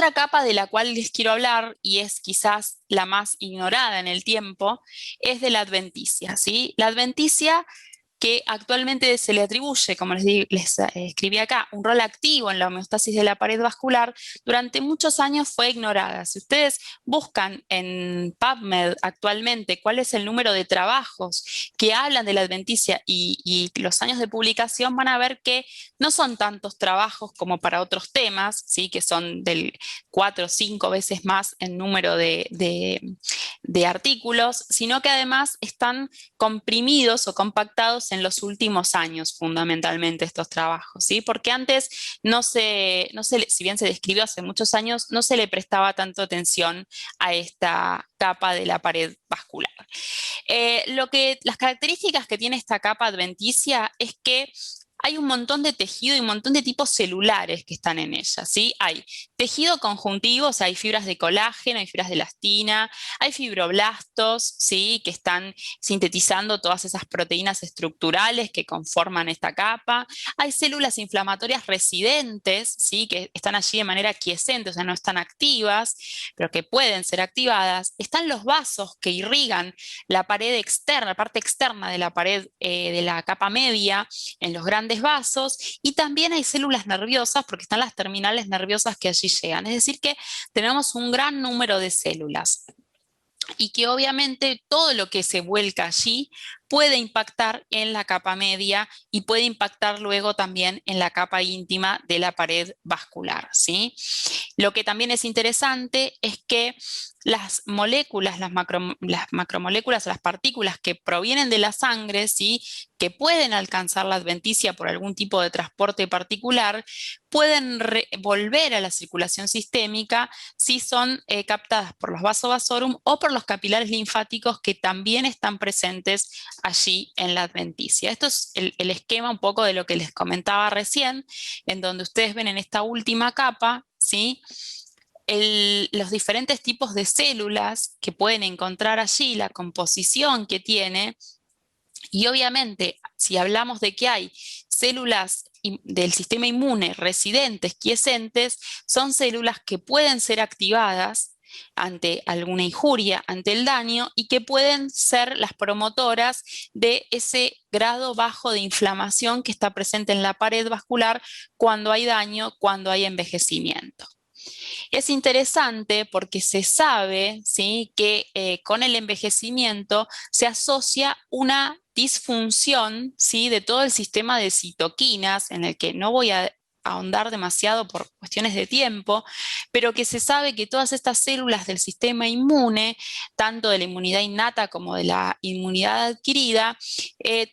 Otra capa de la cual les quiero hablar, y es quizás la más ignorada en el tiempo, es de la adventicia, ¿sí? La adventicia que actualmente se le atribuye, como les escribí acá, un rol activo en la homeostasis de la pared vascular, durante muchos años fue ignorada. Si ustedes buscan en PubMed actualmente cuál es el número de trabajos que hablan de la adventicia y los años de publicación, van a ver que no son tantos trabajos como para otros temas, ¿sí? Que son del 4 o 5 veces más en número de artículos, sino que además están comprimidos o compactados en los últimos años, fundamentalmente, estos trabajos, ¿sí? Porque antes si bien se describió hace muchos años, no se le prestaba tanto atención a esta capa de la pared vascular. Las características que tiene esta capa adventicia es que hay un montón de tejido y un montón de tipos celulares que están en ella, ¿sí? Hay tejido conjuntivo, o sea, hay fibras de colágeno, hay fibras de elastina, hay fibroblastos, ¿sí? Que están sintetizando todas esas proteínas estructurales que conforman esta capa. Hay células inflamatorias residentes, ¿sí? Que están allí de manera quiescente, o sea, no están activas, pero que pueden ser activadas. Están los vasos que irrigan la pared externa, la parte externa de la pared de la capa media, en los grandes vasos, y también hay células nerviosas porque están las terminales nerviosas que allí llegan. Es decir, que tenemos un gran número de células y que obviamente todo lo que se vuelca allí puede impactar en la capa media y puede impactar luego también en la capa íntima de la pared vascular, ¿sí? Lo que también es interesante es que las moléculas, las macromoléculas, las partículas que provienen de la sangre, ¿sí? Que pueden alcanzar la adventicia por algún tipo de transporte particular, pueden volver a la circulación sistémica si son captadas por los vasovasorum o por los capilares linfáticos que también están presentes allí en la adventicia. Esto es el esquema un poco de lo que les comentaba recién, en donde ustedes ven en esta última capa, ¿sí? Los diferentes tipos de células que pueden encontrar allí, la composición que tiene, y obviamente si hablamos de que hay células del sistema inmune residentes, quiescentes, son células que pueden ser activadas ante alguna injuria, ante el daño, y que pueden ser las promotoras de ese grado bajo de inflamación que está presente en la pared vascular cuando hay daño, cuando hay envejecimiento. Es interesante porque se sabe, ¿sí? Que con el envejecimiento se asocia una disfunción, ¿sí? De todo el sistema de citoquinas, en el que no voy a ahondar demasiado por cuestiones de tiempo, pero que se sabe que todas estas células del sistema inmune, tanto de la inmunidad innata como de la inmunidad adquirida,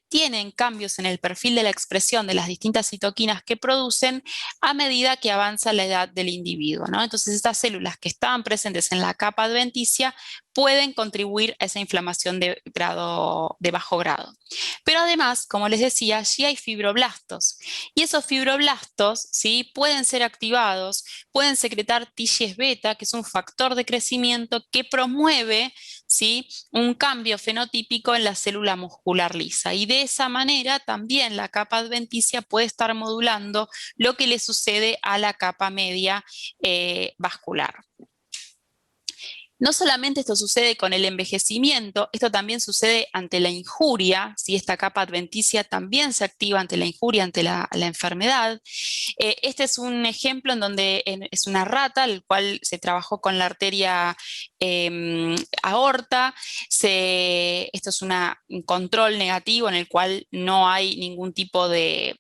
tienen cambios en el perfil de la expresión de las distintas citoquinas que producen a medida que avanza la edad del individuo, ¿no? Entonces, estas células que estaban presentes en la capa adventicia pueden contribuir a esa inflamación de bajo grado. Pero además, como les decía, allí hay fibroblastos, y esos fibroblastos, ¿sí? Pueden ser activados, pueden secretar TGF beta, que es un factor de crecimiento que promueve, ¿sí? Un cambio fenotípico en la célula muscular lisa, y de esa manera también la capa adventicia puede estar modulando lo que le sucede a la capa media vascular. No solamente esto sucede con el envejecimiento, esto también sucede ante la injuria, ¿sí? Esta capa adventicia también se activa ante la injuria, ante la enfermedad. Este es un ejemplo en donde es una rata, el cual se trabajó con la arteria aorta. Esto es un control negativo en el cual no hay ningún tipo de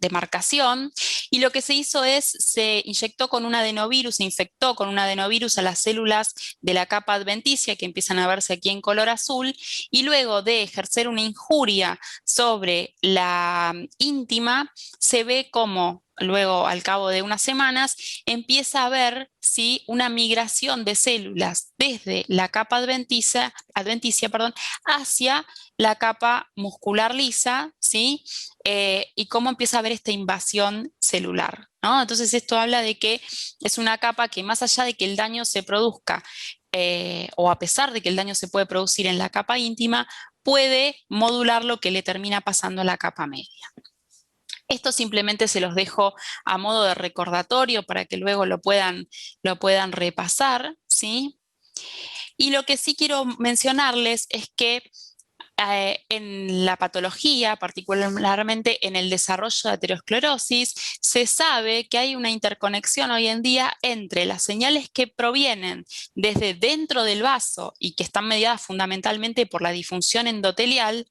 marcación. Y lo que se hizo es, se inyectó con un adenovirus, se infectó con un adenovirus a las células de la capa adventicia, que empiezan a verse aquí en color azul, y luego de ejercer una injuria sobre la íntima, se ve como luego, al cabo de unas semanas, empieza a haber, ¿sí? Una migración de células desde la capa adventicia, hacia la capa muscular lisa, ¿sí? Y cómo empieza a haber esta invasión celular, ¿no? Entonces esto habla de que es una capa que, más allá de que el daño se produzca, o a pesar de que el daño se puede producir en la capa íntima, puede modular lo que le termina pasando a la capa media. Esto simplemente se los dejo a modo de recordatorio para que luego lo puedan repasar, ¿sí? Y lo que sí quiero mencionarles es que en la patología, particularmente en el desarrollo de aterosclerosis, se sabe que hay una interconexión hoy en día entre las señales que provienen desde dentro del vaso y que están mediadas fundamentalmente por la disfunción endotelial,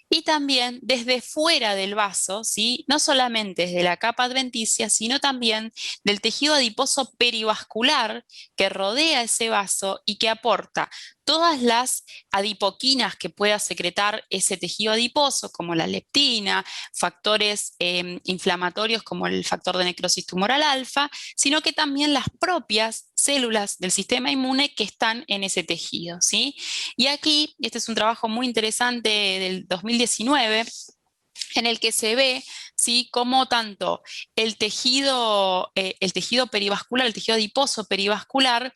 y también desde fuera del vaso, ¿sí? No solamente desde la capa adventicia, sino también del tejido adiposo perivascular que rodea ese vaso y que aporta todas las adipoquinas que pueda secretar ese tejido adiposo, como la leptina, factores inflamatorios como el factor de necrosis tumoral alfa, sino que también las propias células del sistema inmune que están en ese tejido, ¿sí? Y aquí, este es un trabajo muy interesante del 2019, en el que se ve, ¿sí?, cómo tanto el tejido perivascular, el tejido adiposo perivascular,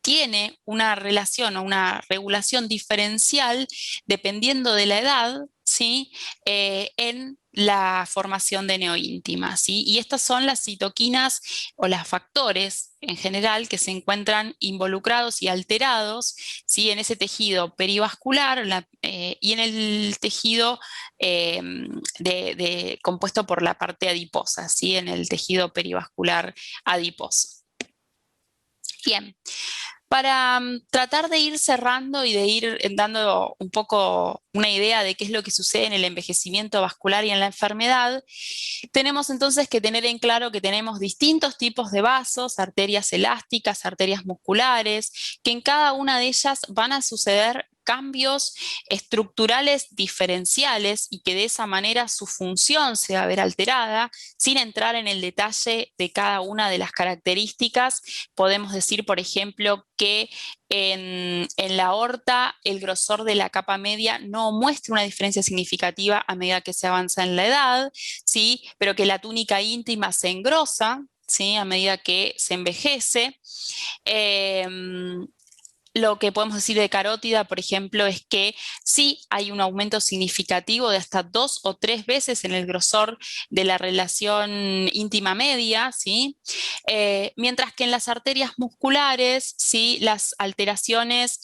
tiene una relación o una regulación diferencial dependiendo de la edad, ¿sí?, en la formación de neoíntima, ¿sí? Y estas son las citoquinas o los factores en general que se encuentran involucrados y alterados, ¿sí?, en ese tejido perivascular y en el tejido compuesto por la parte adiposa, ¿sí?, en el tejido perivascular adiposo. Bien, para tratar de ir cerrando y de ir dando un poco una idea de qué es lo que sucede en el envejecimiento vascular y en la enfermedad, tenemos entonces que tener en claro que tenemos distintos tipos de vasos, arterias elásticas, arterias musculares, que en cada una de ellas van a suceder cambios estructurales diferenciales y que de esa manera su función se va a ver alterada. Sin entrar en el detalle de cada una de las características, podemos decir, por ejemplo, que en la aorta el grosor de la capa media no muestra una diferencia significativa a medida que se avanza en la edad, ¿sí?, pero que la túnica íntima se engrosa, ¿sí?, a medida que se envejece. Lo que podemos decir de carótida, por ejemplo, es que sí hay un aumento significativo de hasta 2 o 3 veces en el grosor de la relación íntima media, ¿sí? Mientras que en las arterias musculares, sí, las alteraciones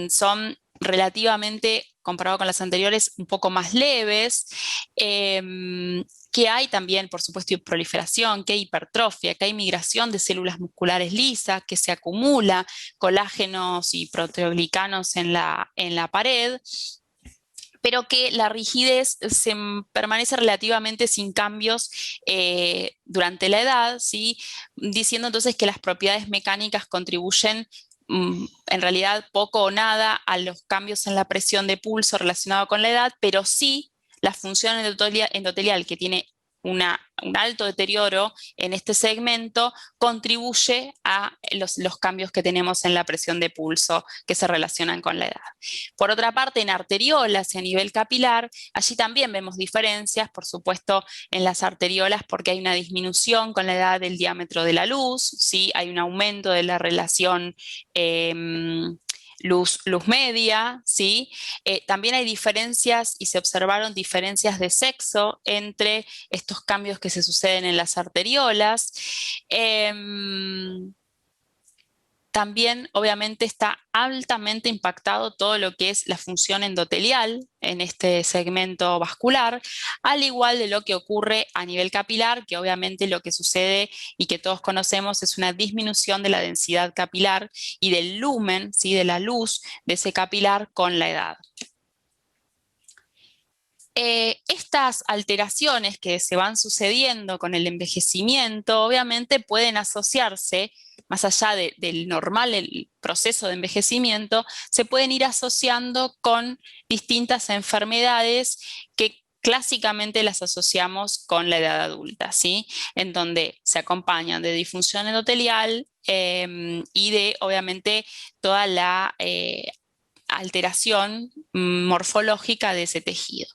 son relativamente, comparado con las anteriores, un poco más leves, que hay también, por supuesto, proliferación, que hay hipertrofia, que hay migración de células musculares lisas, que se acumula colágenos y proteoglicanos en la pared, pero que la rigidez permanece relativamente sin cambios durante la edad, ¿sí?, diciendo entonces que las propiedades mecánicas contribuyen en realidad poco o nada a los cambios en la presión de pulso relacionado con la edad, pero sí la función endotelial que tiene un alto deterioro en este segmento contribuye a los cambios que tenemos en la presión de pulso que se relacionan con la edad. Por otra parte, en arteriolas y a nivel capilar, allí también vemos diferencias, por supuesto, en las arteriolas porque hay una disminución con la edad del diámetro de la luz, ¿sí?, hay un aumento de la relación luz media, ¿sí? También hay diferencias y se observaron diferencias de sexo entre estos cambios que se suceden en las arteriolas. También, obviamente, está altamente impactado todo lo que es la función endotelial en este segmento vascular, al igual de lo que ocurre a nivel capilar, que obviamente lo que sucede y que todos conocemos es una disminución de la densidad capilar y del lumen, ¿sí?, de la luz de ese capilar con la edad. Estas alteraciones que se van sucediendo con el envejecimiento obviamente pueden asociarse, más allá del normal el proceso de envejecimiento, se pueden ir asociando con distintas enfermedades que clásicamente las asociamos con la edad adulta, ¿sí?, en donde se acompañan de disfunción endotelial y de, obviamente, toda la alteración morfológica de ese tejido.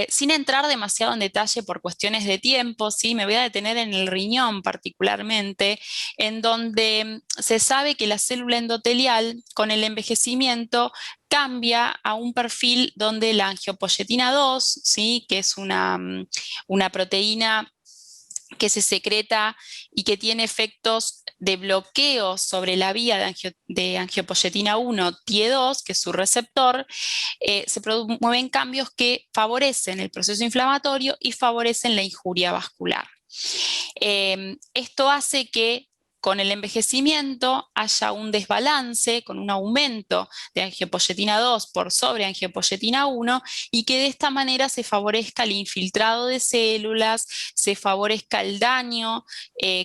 Sin entrar demasiado en detalle por cuestiones de tiempo, ¿sí? Me voy a detener en el riñón particularmente, en donde se sabe que la célula endotelial con el envejecimiento cambia a un perfil donde la angiopoyetina 2, ¿sí? Que es una proteína que se secreta y que tiene efectos de bloqueo sobre la vía de angiopoyetina 1, TIE2, que es su receptor, se promueven cambios que favorecen el proceso inflamatorio y favorecen la injuria vascular. Esto hace que con el envejecimiento haya un desbalance con un aumento de angiopoyetina 2 por sobre angiopoyetina 1 y que de esta manera se favorezca el infiltrado de células, se favorezca el daño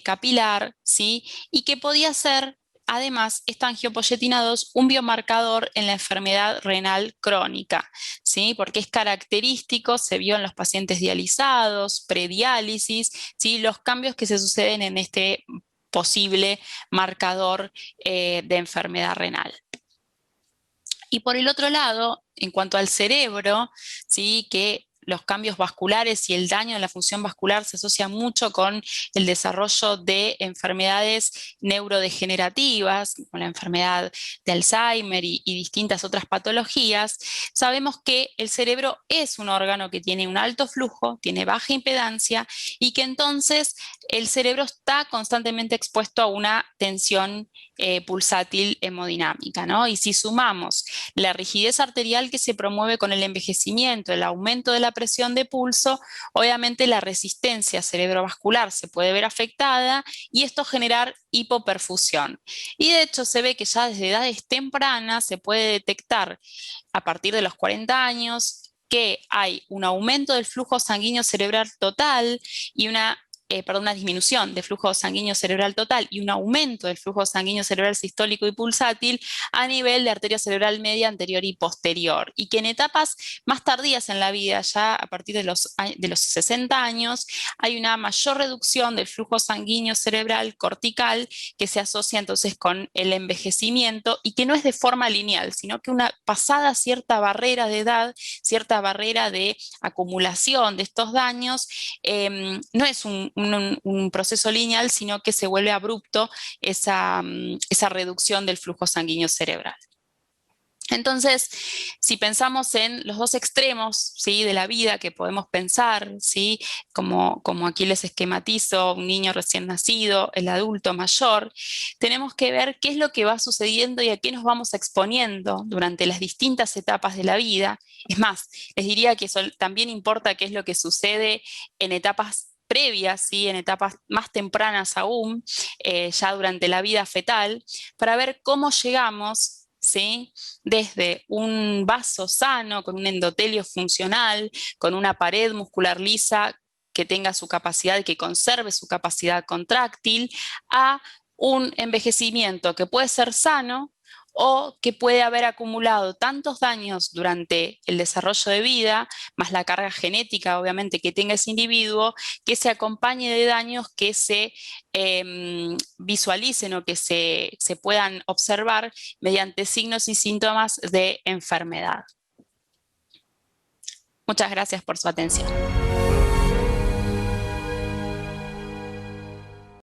capilar, ¿sí? Y que podía ser además esta angiopoyetina 2 un biomarcador en la enfermedad renal crónica, ¿sí? Porque es característico, se vio en los pacientes dializados, prediálisis, ¿sí? Los cambios que se suceden en este posible marcador de enfermedad renal. Y por el otro lado, en cuanto al cerebro, ¿sí? Que los cambios vasculares y el daño de la función vascular se asocia mucho con el desarrollo de enfermedades neurodegenerativas, como la enfermedad de Alzheimer y distintas otras patologías. Sabemos que el cerebro es un órgano que tiene un alto flujo, tiene baja impedancia y que entonces el cerebro está constantemente expuesto a una tensión pulsátil hemodinámica, ¿no? Y si sumamos la rigidez arterial que se promueve con el envejecimiento, el aumento de la presión de pulso, obviamente la resistencia cerebrovascular se puede ver afectada y esto generar hipoperfusión. Y de hecho se ve que ya desde edades tempranas se puede detectar a partir de los 40 años que hay un aumento del flujo sanguíneo cerebral total y una disminución de flujo sanguíneo cerebral total y un aumento del flujo sanguíneo cerebral sistólico y pulsátil a nivel de arteria cerebral media, anterior y posterior. Y que en etapas más tardías en la vida, ya a partir de los 60 años, hay una mayor reducción del flujo sanguíneo cerebral cortical que se asocia entonces con el envejecimiento y que no es de forma lineal, sino que una pasada cierta barrera de edad, cierta barrera de acumulación de estos daños, no es un proceso lineal, sino que se vuelve abrupto esa reducción del flujo sanguíneo cerebral. Entonces, si pensamos en los dos extremos, ¿sí? De la vida que podemos pensar, ¿sí? Como aquí les esquematizo, un niño recién nacido, el adulto mayor, tenemos que ver qué es lo que va sucediendo y a qué nos vamos exponiendo durante las distintas etapas de la vida. Es más, les diría que eso también importa qué es lo que sucede en etapas previas, ¿sí? En etapas más tempranas aún, ya durante la vida fetal, para ver cómo llegamos, ¿sí? Desde un vaso sano, con un endotelio funcional, con una pared muscular lisa que tenga su capacidad, que conserve su capacidad contráctil, a un envejecimiento que puede ser sano o que puede haber acumulado tantos daños durante el desarrollo de vida, más la carga genética, obviamente, que tenga ese individuo, que se acompañe de daños que se visualicen o que se puedan observar mediante signos y síntomas de enfermedad. Muchas gracias por su atención.